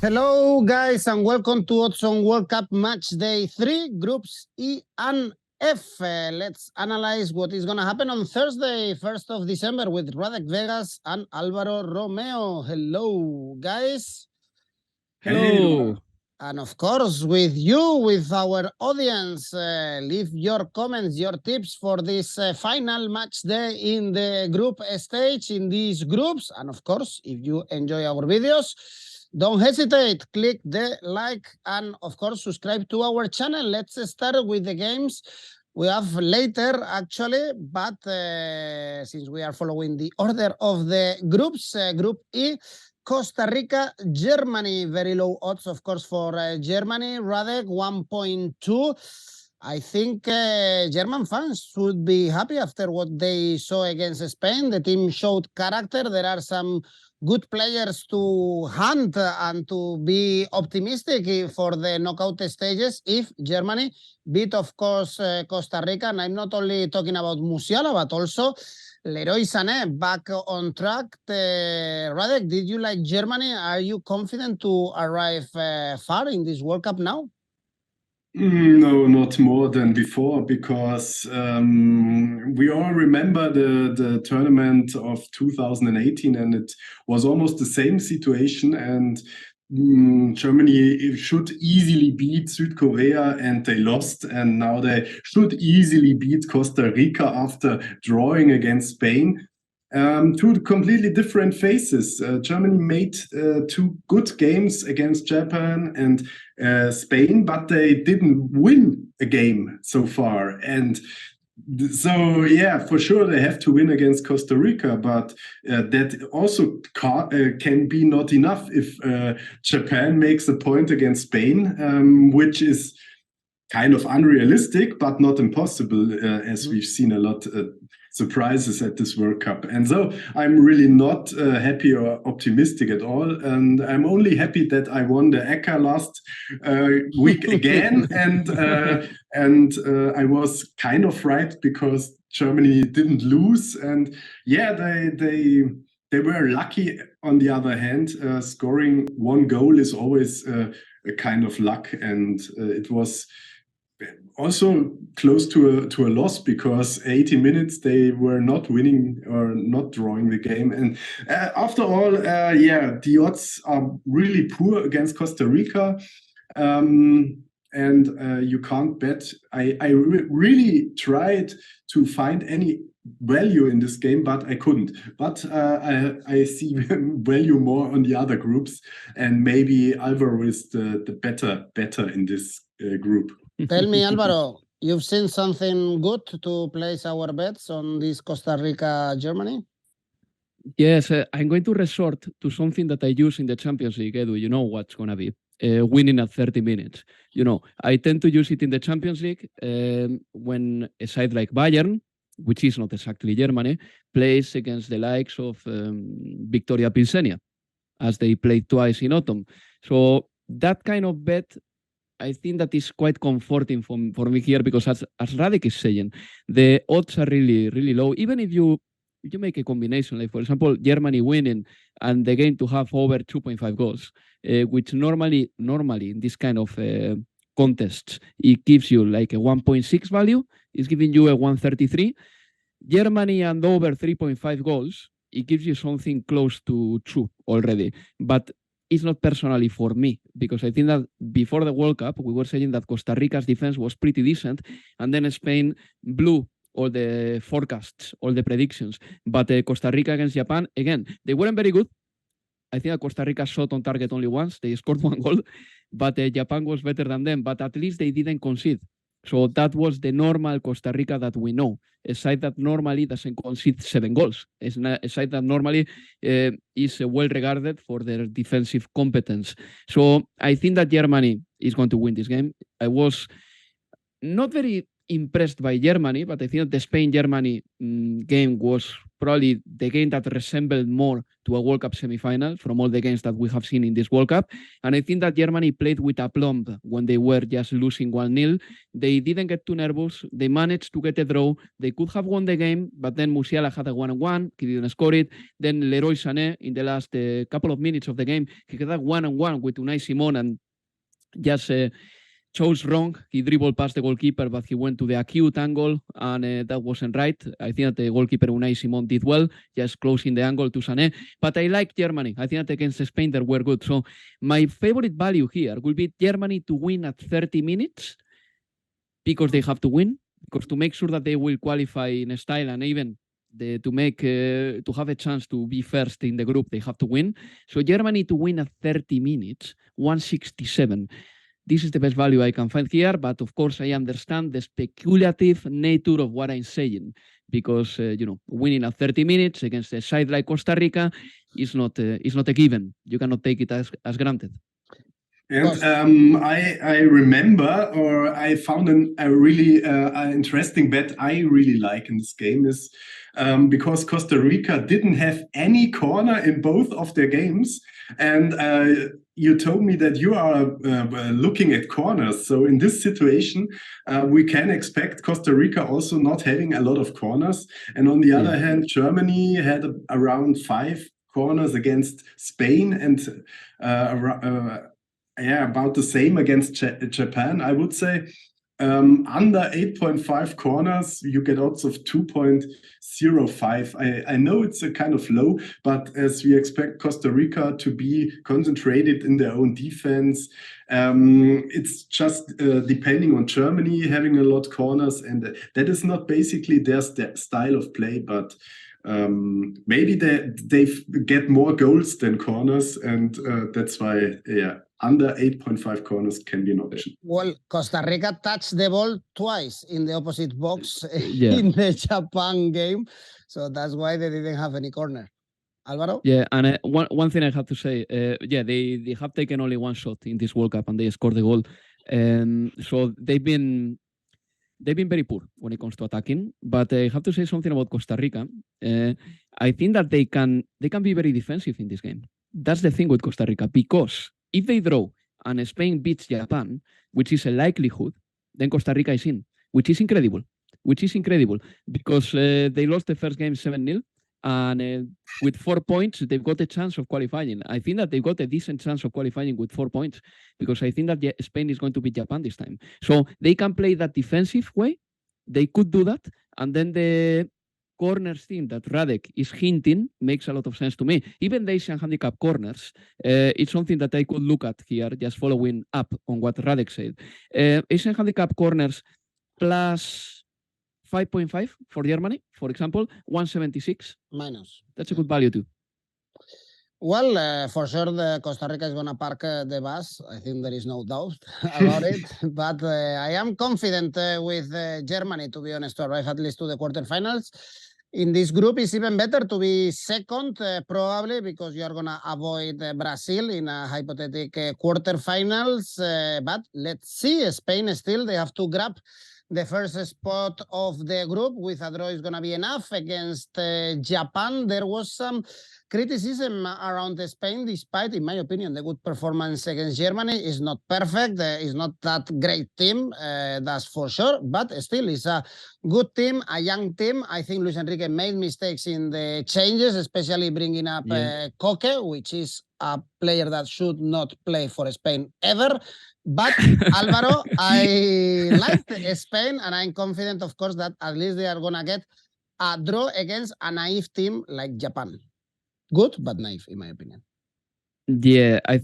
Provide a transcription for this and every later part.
Hello, guys, and welcome to 𝐿𝐭𝐴𝐧𝐧𝐞𝐜 World Cup Match Day 3, Groups E and F. Let's analyze what is going to happen on Thursday, 1st of December, with Radek Vegas and Alvaro Romeo. Hello, guys. Hello. And of course, with you, with our audience, leave your comments, your tips for this final match day in the group stage, in these groups. And of course, if you enjoy our videos, don't hesitate, click the like and of course, subscribe to our channel. Let's start with the games. We have later, actually, but since we are following the order of the groups, Group E, Costa Rica, Germany, very low odds, of course, for Germany. Radek, 1.2. I think German fans should be happy after what they saw against Spain. The team showed character. There are some good players to hunt and to be optimistic for the knockout stages if Germany beat, of course, Costa Rica. And I'm not only talking about Musiala, but also 𝐜𝐨𝐧𝐧𝐧𝐞𝐜 back on track. Radek, did you like Germany? Are you confident to arrive far in this World Cup now? No, not more than before, because we all remember the tournament of 2018, and it was almost the same situation. And Germany should easily beat 𝐜𝐭𝐴𝐧𝐧𝐾𝐜, and they lost. And now they should easily beat Costa Rica after drawing against Spain. Two completely different phases. Germany made two good games against Japan and Spain, but they didn't win a game so far. And so, yeah, for sure they have to win against Costa Rica, but that also can be not enough if Japan makes a point against Spain, which is kind of unrealistic, but not impossible, as we've seen a lot surprises at this World Cup. And so I'm really not happy or optimistic at all. And I'm only happy that I won the ACCA last week again. and I was kind of right, because Germany didn't lose. And yeah, they were lucky. On the other hand, scoring one goal is always a kind of luck. And it was also close to a loss, because 80 minutes they were not winning or not drawing the game. And after all, yeah, the odds are really poor against Costa Rica, and you can't bet. I really tried to find any value in this game, but I couldn't. But I see value more on the other groups, and maybe Alvaro is the better in this group. Tell me, Alvaro, you've seen something good to place our bets on this Costa Rica-Germany? Yes, I'm going to resort to something that I use in the Champions League, Edu. You know what's going to be. Winning at 30 minutes. You know, I tend to use it in the Champions League when a side like Bayern, which is not exactly Germany, plays against the likes of Victoria Pilsenia, as they played twice in autumn. So that kind of bet, I think that is quite comforting for me here, because as Radek is saying, the odds are really, really low. Even if you make a combination, like for example, Germany winning and the game to have over 2.5 goals, which normally in this kind of contests, it gives you like a 1.6 value, it's giving you a 133. Germany and over 3.5 goals, it gives you something close to 2 already. But it's not personally for me, because I think that before the World Cup, we were saying that Costa Rica's defense was pretty decent, and then Spain blew all the forecasts, all the predictions. But Costa Rica against Japan, again, they weren't very good. I think that Costa Rica shot on target only once. They scored 1 goal, but Japan was better than them. But at least they didn't concede. So that was the normal Costa Rica that we know. A side that normally doesn't concede 7 goals. It's a side that normally is well regarded for their defensive competence. So I think that Germany is going to win this game. I was not very impressed by Germany, but I think that the Spain-Germany game was probably the game that resembled more to a World Cup semi-final from all the games that we have seen in this World Cup. And I think that Germany played with aplomb when they were just losing 1-0. They didn't get too nervous. They managed to get a draw. They could have won the game, but then Musiala had a 1-1. He didn't score it. Then Leroy Sané, in the last couple of minutes of the game, he had a 1-1 with 𝐜𝐭𝐚𝐲 and just chose wrong. He dribbled past the goalkeeper, but he went to the acute angle, and that wasn't right. I think that the goalkeeper 𝐜𝐭𝐚𝐲 did well, just closing the angle to Sané. But I like Germany. I think that against Spain they were good. So my favorite value here will be Germany to win at 30 minutes because they have to win, because to make sure that they will qualify in style and even to have a chance to be first in the group, they have to win. So Germany to win at 30 minutes, 167. This is the best value I can find here, but of course I understand the speculative nature of what I'm saying, because winning at 30 minutes against a side like Costa Rica is not a given. You cannot take it as granted. And I remember, or I found a really interesting bet I really like in this game is because Costa Rica didn't have any corner in both of their games. And you told me that you are looking at corners. So in this situation, we can expect Costa Rica also not having a lot of corners. And on the other hand, Germany had around 5 corners against Spain and about the same against Japan, I would say. Under 8.5 corners, you get odds of 2.05. I know it's a kind of low, but as we expect Costa Rica to be concentrated in their own defense, it's just depending on Germany having a lot of corners, and that is not basically their style of play, but maybe they get more goals than corners, and that's why, under 8.5 corners can be an option. Well, Costa Rica touched the ball twice in the opposite box in the Japan game, so that's why they didn't have any corner. Alvaro? Yeah, and one thing I have to say, they have taken only one shot in this World Cup and they scored the goal. So they've been very poor when it comes to attacking. But I have to say something about Costa Rica. I think that they can be very defensive in this game. That's the thing with Costa Rica, because if they draw and Spain beats Japan, which is a likelihood, then Costa Rica is in, which is incredible. Because they lost the first game 7-0, and with 4 points, they've got a chance of qualifying. I think that they've got a decent chance of qualifying with 4 points, because I think that Spain is going to beat Japan this time. So they can play that defensive way. They could do that, and then the corners thing that Radek is hinting makes a lot of sense to me. Even the Asian handicap corners, it's something that I could look at here, just following up on what Radek said. Asian handicap corners plus 5.5 for Germany, for example, 176. Minus. That's a good value too. Well, for sure, the Costa Rica is going to park the bus. I think there is no doubt about it. But I am confident with Germany, to be honest, to arrive at least to the quarterfinals. In this group, it's even better to be second, probably, because you are going to avoid Brazil in a hypothetical quarterfinals. But let's see. Spain still, they have to grab the first spot of the group. With a draw is going to be enough. Against Japan, there was some criticism around Spain, despite, in my opinion, the good performance against Germany is not perfect. It's not that great team, that's for sure, but still it's a good team, a young team. I think Luis Enrique made mistakes in the changes, especially bringing up 𝐻𝐭𝐞𝐿, which is a player that should not play for Spain ever. But Alvaro, I like Spain, and I'm confident, of course, that at least they are going to get a draw against a naive team like Japan. Good, but naive, in my opinion. Yeah, I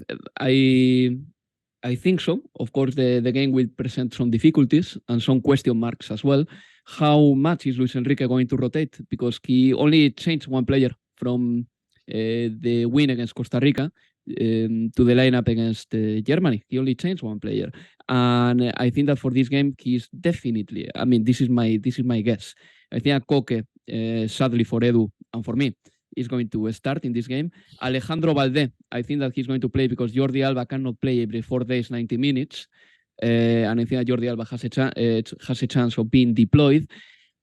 think so. Of course, the game will present some difficulties and some question marks as well. How much is Luis Enrique going to rotate? Because he only changed one player from the win against Costa Rica to the lineup against Germany. He only changed one player. And I think that for this game, he's definitely, I mean, this is my guess. I think 𝐻𝐭𝐞𝐿, sadly for Edu and for me, is going to start in this game. Alejandro Valde, I think that he's going to play because Jordi Alba cannot play every 4 days, 90 minutes. And I think that Jordi Alba has a chance of being deployed.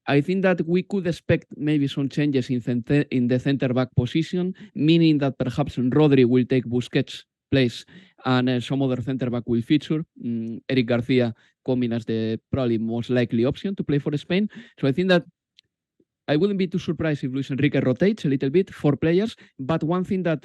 I think that we could expect maybe some changes in the center back position, meaning that perhaps Rodri will take Busquets' place and some other center back will feature. Eric Garcia coming as the probably most likely option to play for Spain. So I think that I wouldn't be too surprised if Luis Enrique rotates a little bit, 4 players. But one thing that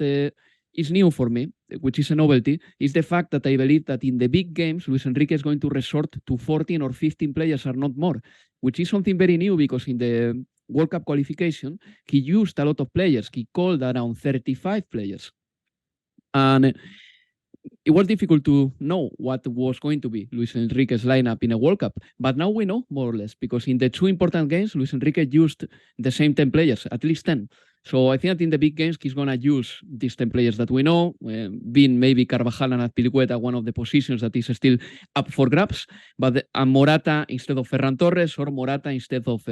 is new for me, which is a novelty, is the fact that I believe that in the big games, Luis Enrique is going to resort to 14 or 15 players or not more, which is something very new because in the World Cup qualification, he used a lot of players. He called around 35 players. And it was difficult to know what was going to be Luis Enrique's lineup in a World Cup. But now we know more or less, because in the 2 important games, Luis Enrique used the same 10 players, at least 10. So I think that in the big games, he's going to use these 10 players that we know, being maybe Carvajal and Azpilicueta, one of the positions that is still up for grabs, but Morata instead of Ferran Torres or Morata instead of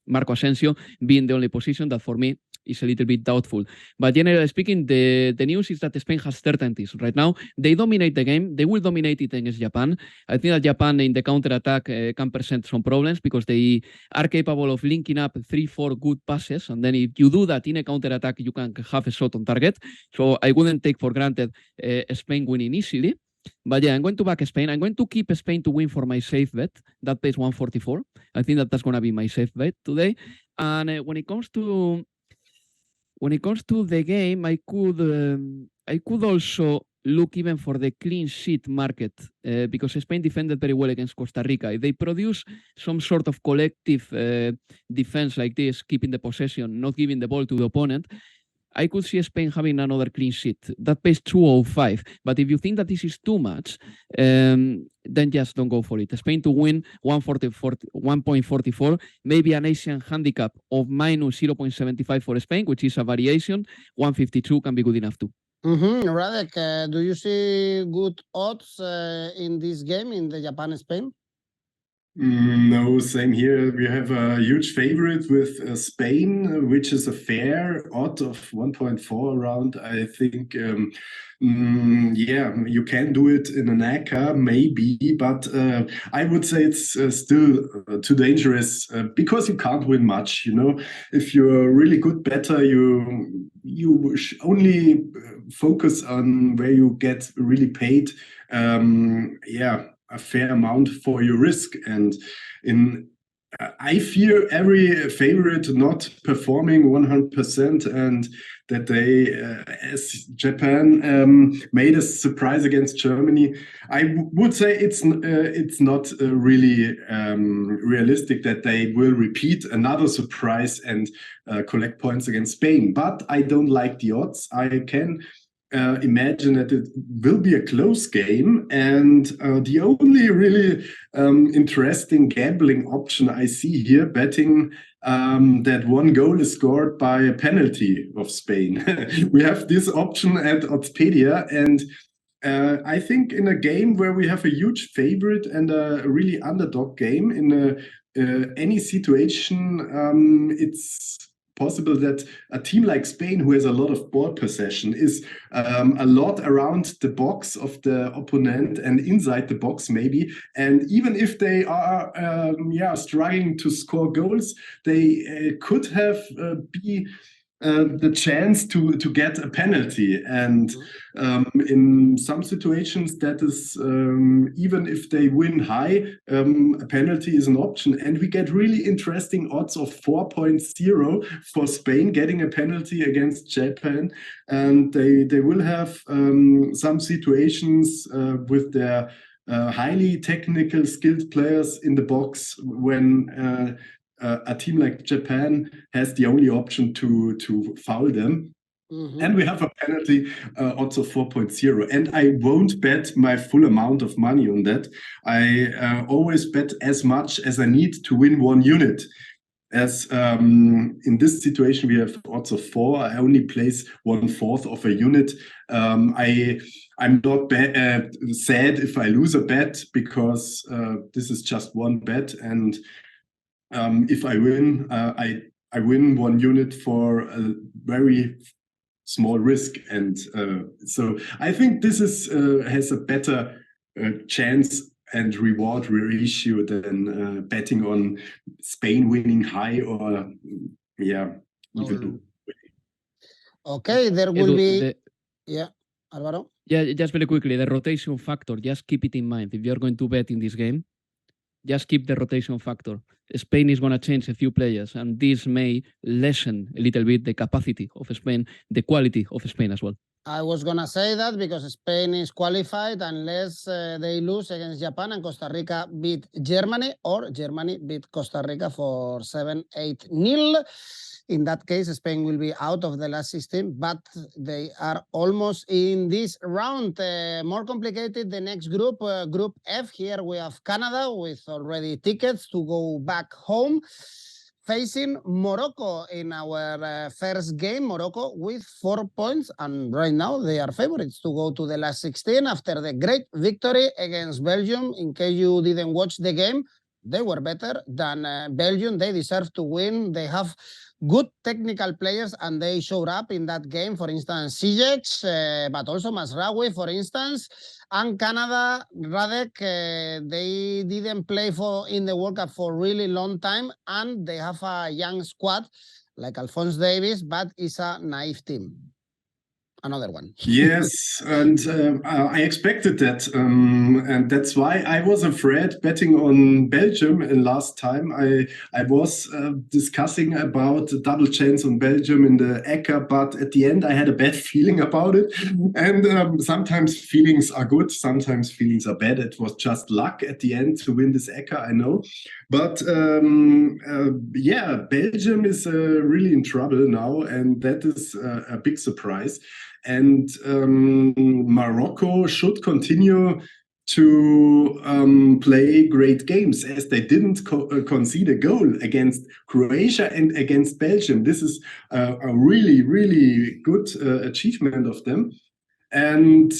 Marco Asensio being the only position that for me is a little bit doubtful. But generally speaking, the news is that Spain has certainties. Right now, they dominate the game. They will dominate it against Japan. I think that Japan in the counter-attack can present some problems because they are capable of linking up 3-4 good passes. And then if you do that in a counter-attack, you can have a shot on target. So I wouldn't take for granted Spain winning easily. But yeah, I'm going to back Spain. I'm going to keep Spain to win for my safe bet. That pays 144. I think that that's going to be my safe bet today. And when it comes to the game, I could also look even for the clean sheet market because Spain defended very well against Costa Rica. If they produce some sort of collective defense like this, keeping the possession, not giving the ball to the opponent, I could see Spain having another clean sheet. That pays 205. But if you think that this is too much, then just don't go for it. Spain to win 1.44, maybe an Asian handicap of minus 0.75 for Spain, which is a variation. 152 can be good enough too. Radek, do you see good odds in this game, in the Japan-Spain? No, same here. We have a huge favorite with Spain, which is a fair odd of 1.4 around. I think, yeah, you can do it in an ACCA, maybe, but I would say it's still too dangerous because you can't win much. You know, if you're a really good bettor, you only focus on where you get really paid. Yeah, a fair amount for your risk, and I fear every favorite not performing 100%, and that they, as Japan made a surprise against Germany, I would say it's not really realistic that they will repeat another surprise and collect points against Spain. But I don't like the odds. I can imagine that it will be a close game, and the only really interesting gambling option I see here, betting that 1 goal is scored by a penalty of Spain. We have this option at Oddspedia, and I think in a game where we have a huge favorite and a really underdog game, in any situation, it's possible that a team like Spain, who has a lot of ball possession, is a lot around the box of the opponent and inside the box maybe. And even if they are struggling to score goals, they could have the chance to get a penalty. And in some situations, that is, even if they win high, a penalty is an option. And we get really interesting odds of 4.0 for Spain getting a penalty against Japan. And they will have some situations with their highly technical, skilled players in the box when a team like Japan has the only option to foul them. And we have a penalty odds of 4.0. And I won't bet my full amount of money on that. I always bet as much as I need to win 1 unit. As in this situation, we have odds of 4. I only place 1/4 of a unit. I'm not sad if I lose a bet, because this is just one bet. And if I win, I win 1 unit for a very small risk, and so I think this is has a better chance and reward reissue than betting on Spain winning high or even. Okay, there will be. Yeah, Alvaro. Yeah, just very quickly, the rotation factor. Just keep it in mind if you're going to bet in this game. Just keep the rotation factor. Spain is going to change a few players, and this may lessen a little bit the capacity of Spain, the quality of Spain as well. I was going to say that because Spain is qualified unless they lose against Japan and Costa Rica beat Germany, or Germany beat Costa Rica for 7-8-0. In that case, Spain will be out of the last 16, but they are almost in this round. More complicated, the next group, Group F. Here we have Canada with already tickets to go back home, facing Morocco in our first game. Morocco with 4 points, and right now they are favorites to go to the last 16 after the great victory against Belgium. In case you didn't watch the game, they were better than Belgium. They deserve to win. They have good technical players, and they showed up in that game. For instance, 𝐬𝐭𝐴𝐧𝐧𝐞𝐜𝐭𝐿, but also Masraoui, for instance. And Canada, Radek, they didn't play in the World Cup for a really long time, and they have a young squad like Alphonse Davies, but it's a naive team. Another one. Yes, and I expected that, and that's why I was afraid betting on Belgium. And last time I was discussing about the double chance on Belgium in the ACCA, but at the end I had a bad feeling about it. And sometimes feelings are good, sometimes feelings are bad. It was just luck at the end to win this ACCA, I know. But Belgium is really in trouble now, and that is a big surprise. And Morocco should continue to play great games, as they didn't concede a goal against Croatia and against Belgium. This is a really, really good achievement of them. And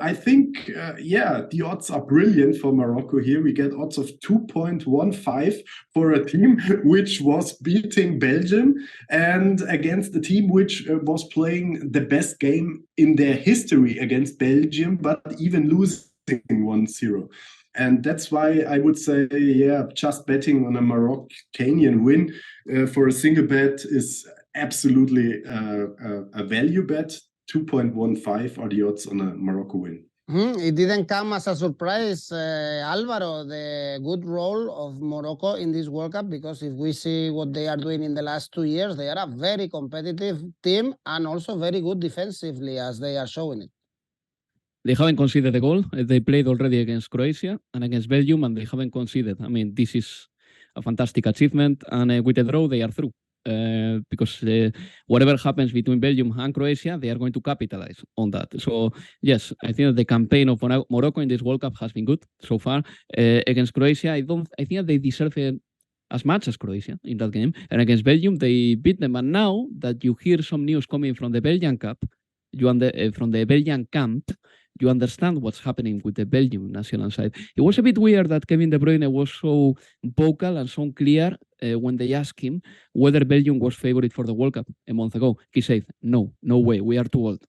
I think, the odds are brilliant for Morocco here. We get odds of 2.15 for a team which was beating Belgium and against a team which was playing the best game in their history against Belgium, but even losing 1-0. And that's why I would say, just betting on a Moroccan win for a single bet is absolutely a value bet. 2.15 are the odds on a Morocco win. It didn't come as a surprise, Alvaro, the good role of Morocco in this World Cup, because if we see what they are doing in the last 2 years, they are a very competitive team and also very good defensively, as they are showing it. They haven't conceded a goal. They played already against Croatia and against Belgium, and they haven't conceded. I mean, this is a fantastic achievement, and with a draw, they are through. Because whatever happens between Belgium and Croatia, they are going to capitalize on that. So yes, I think that the campaign of Morocco in this World Cup has been good so far. Against Croatia, I think that they deserve as much as Croatia in that game. And against Belgium, they beat them. And now that you hear some news coming from the Belgian Cup, from the Belgian camp, you understand what's happening with the Belgium national side. It was a bit weird that Kevin De Bruyne was so vocal and so clear when they asked him whether Belgium was favorite for the World Cup a month ago. He said, no way, we are too old.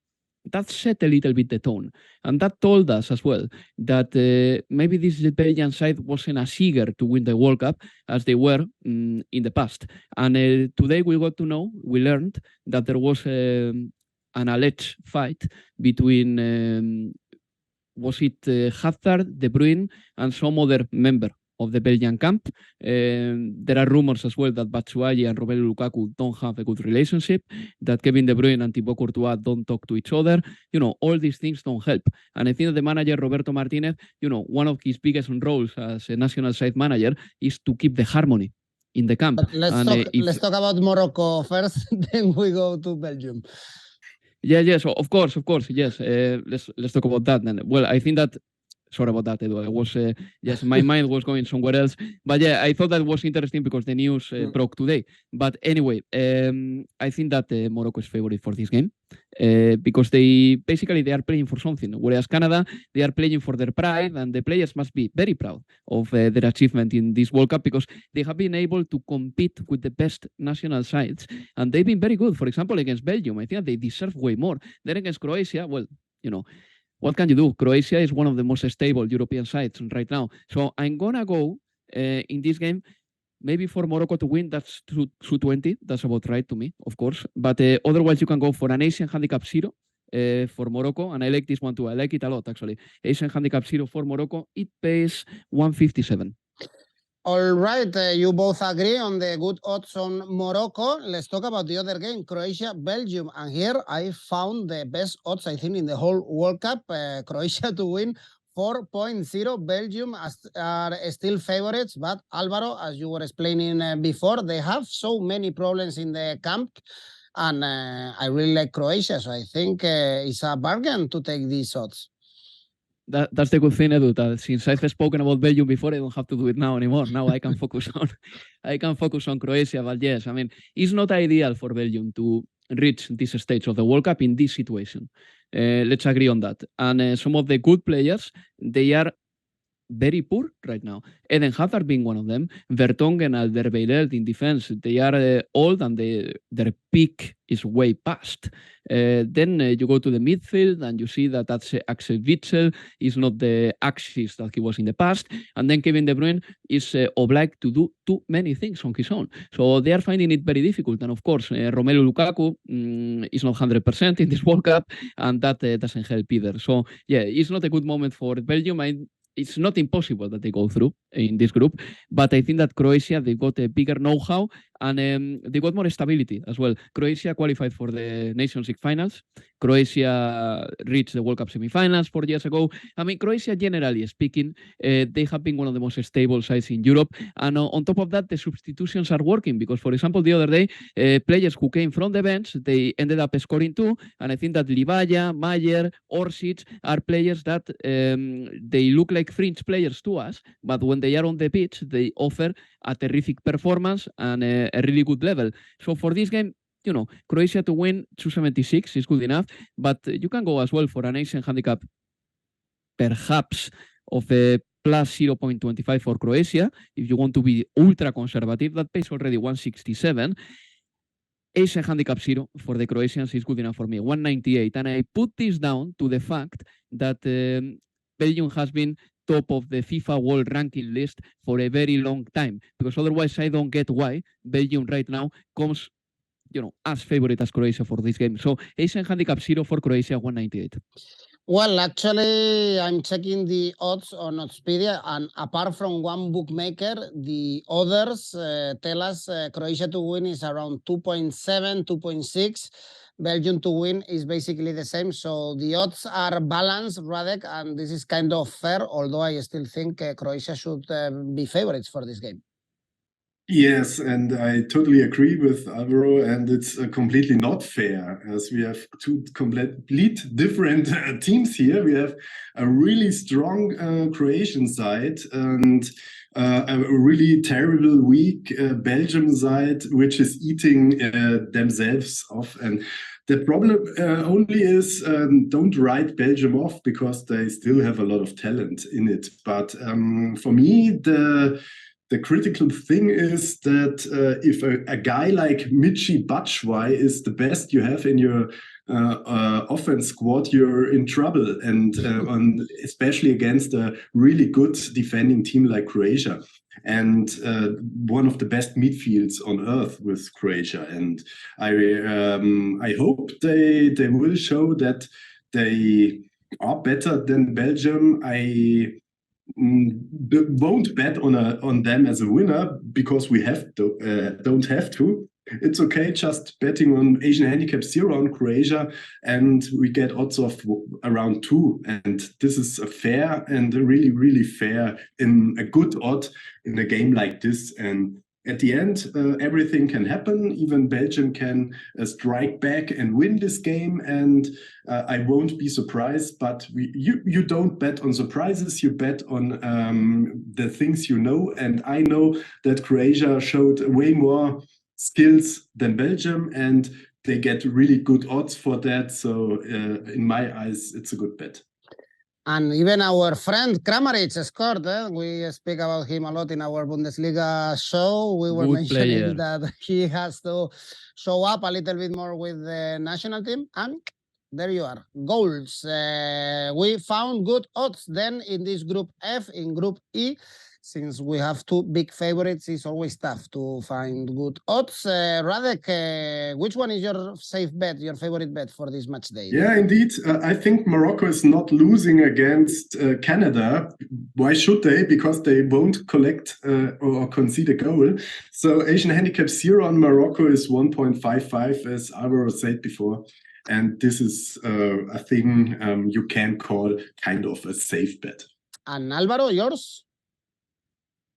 That set a little bit the tone. And that told us as well that maybe this Belgian side wasn't as eager to win the World Cup as they were in the past. And today we learned that there was an alleged fight between was it Hazard, De Bruyne, and some other member of the Belgian camp. There are rumors as well that Batshuayi and Romelu Lukaku don't have a good relationship, that Kevin De Bruyne and Thibaut Courtois don't talk to each other. All these things don't help. And I think that the manager, Roberto Martinez, one of his biggest roles as a national side manager is to keep the harmony in the camp. But let's talk about Morocco first, then we go to Belgium. Yes, of course, yes. Let's talk about that then. Well, I think that, sorry about that, Eduardo. I was, my mind was going somewhere else. But I thought that was interesting because the news broke today. But anyway, I think that Morocco is favorite for this game because they are playing for something. Whereas Canada, they are playing for their pride, and the players must be very proud of their achievement in this World Cup because they have been able to compete with the best national sides. And they've been very good. For example, against Belgium, I think they deserve way more. Then against Croatia, well, what can you do? Croatia is one of the most stable European sides right now. So I'm going to go in this game, maybe for Morocco to win, that's 220. That's about right to me, of course. But otherwise, you can go for an Asian handicap 0 for Morocco. And I like this one too. I like it a lot, actually. Asian handicap 0 for Morocco. It pays 157. All right, you both agree on the good odds on Morocco. Let's talk about the other game, Croatia, Belgium. And here I found the best odds, I think, in the whole World Cup. Croatia to win 4.0. Belgium are still favorites, but Alvaro, as you were explaining before, they have so many problems in the camp. And I really like Croatia, so I think it's a bargain to take these odds. That's the good thing, Edu, that since I've spoken about Belgium before, I don't have to do it now anymore. Now I can focus on Croatia. But yes, I mean, it's not ideal for Belgium to reach this stage of the World Cup in this situation. Let's agree on that. And some of the good players, they are very poor right now. Eden Hazard being one of them. Vertonghen, Alderweireld in defense, they are old and their peak is way past. Then you go to the midfield and you see that that's 𝐜𝐿𝐧𝐧𝐸 is not the axis that he was in the past. And then Kevin De Bruyne is obliged to do too many things on his own. So they are finding it very difficult. And of course, Romelu Lukaku is not 100% in this World Cup, and that doesn't help either. So yeah, it's not a good moment for Belgium. It's not impossible that they go through in this group, but I think that Croatia, they've got a bigger know-how and they got more stability as well. Croatia qualified for the Nations League finals. Croatia reached the World Cup semi-finals 4 years ago. I mean, Croatia, generally speaking, they have been one of the most stable sides in Europe. And on top of that, the substitutions are working because, for example, the other day, players who came from the bench, they ended up scoring too. And I think that 𝐜𝐵𝐴𝐵, Maier, Orsic are players that they look like fringe players to us, but when they are on the pitch, they offer a terrific performance and a really good level. So for this game, you know, Croatia to win 276 is good enough, but you can go as well for an Asian handicap, perhaps of a plus 0.25 for Croatia. If you want to be ultra conservative, that pays already 167. Asian handicap 0 for the Croatians is good enough for me, 198. And I put this down to the fact that Belgium has been top of the FIFA World Ranking list for a very long time, because otherwise I don't get why Belgium right now comes, you know, as favorite as Croatia for this game. So Asian handicap 0 for Croatia, 198. Well, actually, I'm checking the odds on Oddspedia, and apart from one bookmaker, the others tell us Croatia to win is around 2.7, 2.6. Belgium to win is basically the same. So the odds are balanced, Radek, and this is kind of fair, although I still think Croatia should be favorites for this game. Yes, and I totally agree with Alvaro, and it's completely not fair as we have two complete different teams here. We have a really strong Croatian side and a really terrible, weak Belgium side, which is eating themselves off. And the problem only is don't write Belgium off because they still have a lot of talent in it. But for me, the critical thing is that if a guy like 𝐜𝐴𝐵𝐴𝐵𝐻 is the best you have in your offense squad, you're in trouble, and especially against a really good defending team like Croatia, and one of the best midfields on earth with Croatia. And I hope they will show that they are better than Belgium. I won't bet on them as a winner because we don't have to. It's okay just betting on Asian handicap 0 on Croatia, and we get odds of around 2. And this is a fair and really, really fair in a good odd in a game like this. And at the end, everything can happen. Even Belgium can strike back and win this game, and I won't be surprised. But you don't bet on surprises. You bet on the things you know. And I know that Croatia showed way more skills than Belgium, and they get really good odds for that. So in my eyes, it's a good bet. And even our friend Kramaric scored. We speak about him a lot in our Bundesliga show. We were mentioning that he has to show up a little bit more with the national team. And there you are. Goals. We found good odds then in this group F. In group E, since we have two big favorites, it's always tough to find good odds. Radek, which one is your safe bet, your favorite bet for this match day? Yeah, indeed. I think Morocco is not losing against Canada. Why should they? Because they won't collect or concede a goal. So Asian handicap 0 on Morocco is 1.55, as Alvaro said before. And this is a thing you can call kind of a safe bet. And Alvaro, yours?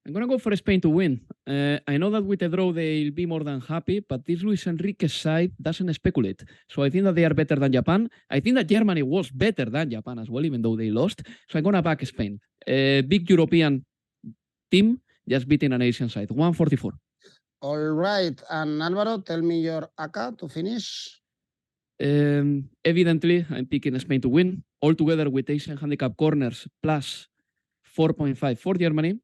I'm going to go for Spain to win. I know that with a draw they'll be more than happy, but this Luis Enrique's side doesn't speculate. So I think that they are better than Japan. I think that Germany was better than Japan as well, even though they lost. So I'm going to back Spain. Big European team just beating an Asian side. 144. All right. And Alvaro, tell me your ACCA to finish. Evidently, I'm picking Spain to win. Altogether with Asian handicap corners plus 4.5 for Germany.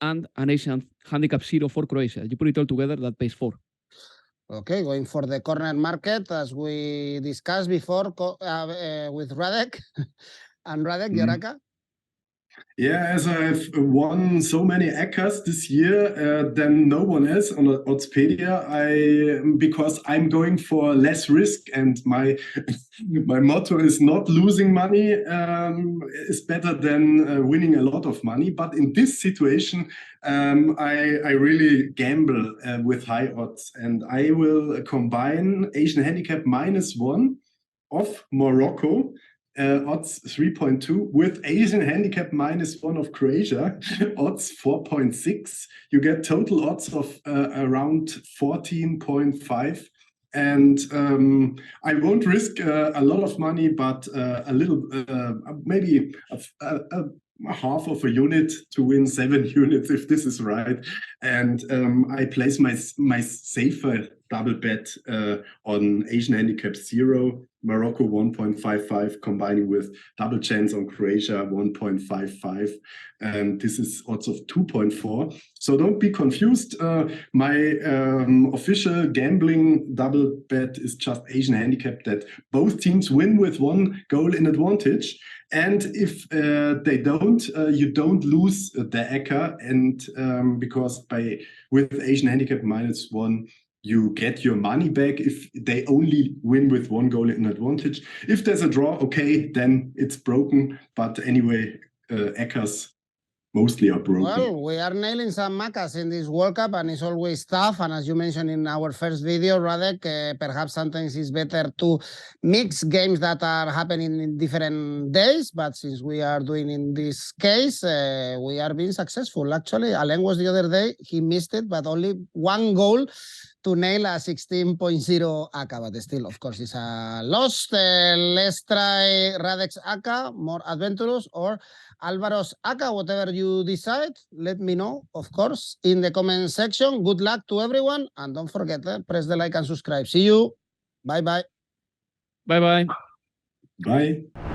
And an Asian handicap 0 for Croatia. You put it all together, that pays 4. Okay, going for the corner market, as we discussed before with Radek. And Radek, your ACCA? Yeah, as I've won so many ACCAs this year than no one else on Oddspedia, because I'm going for less risk, and my motto is not losing money is better than winning a lot of money. But in this situation, I really gamble with high odds, and I will combine Asian handicap -1 of Morocco. Odds 3.2 with Asian handicap -1 of Croatia, odds 4.6. You get total odds of around 14.5. And I won't risk a lot of money, but a little, maybe a half of a unit to win 7 units, if this is right. And I place my safer double bet on Asian handicap 0, Morocco 1.55, combining with double chance on Croatia 1.55, and this is odds of 2.4. So don't be confused. My official gambling double bet is just Asian handicap, that both teams win with 1 goal in advantage. And if they don't, you don't lose the ACCA, and because with Asian handicap -1, you get your money back if they only win with 1 goal in advantage. If there's a draw, okay, then it's broken. But anyway, ACCAs mostly are broken. Well, we are nailing some ACCAs in this World Cup, and it's always tough. And as you mentioned in our first video, Radek, perhaps sometimes it's better to mix games that are happening in different days. But since we are doing in this case, we are being successful. Actually, Alain was the other day, he missed it, but only 1 goal to nail a 16.0 ACCA, but still, of course, it's a loss. Let's try Radek's ACCA, more adventurous, or Alvaro's ACCA, whatever you decide. Let me know, of course, in the comment section. Good luck to everyone, and don't forget, press the like and subscribe. See you. Bye-bye. Bye-bye. Bye.